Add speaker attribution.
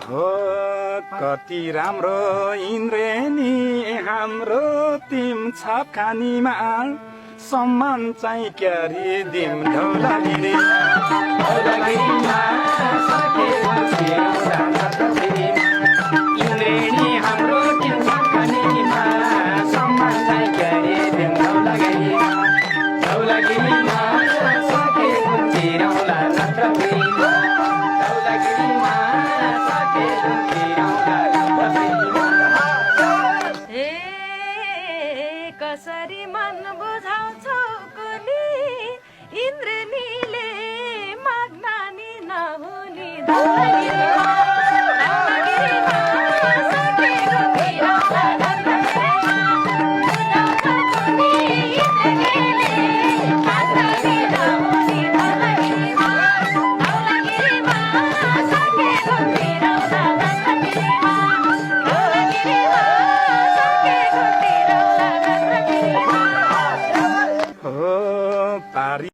Speaker 1: हो कति राम्रो इन्द्रेणी हाम्रो तिम छाप खानीमा सम्मान चाहिँ क्यारी दिम ढौलागिरी इन्द्रेणी हाम्रो तिम छाप खानीमा सम्मान चाहिँ क्यारी दिम ढौलागिरीमा सकेको चिरौला नत्रपिमा ढौलागिरीमा सकेको चिरौला नत्रपिमा
Speaker 2: हे कसरी मन बुझाउँछौ कुली इन्द्रेणीले माग्नानी नहुनी धौलागिरीमा सकेको चिरौला नत्रपिमा बुझाउँछौ कुली इन्द्रेणीले माग्नानी नहुनी धौलागिरीमा सकेको चिरौला नत्रपिमा
Speaker 1: हो पारी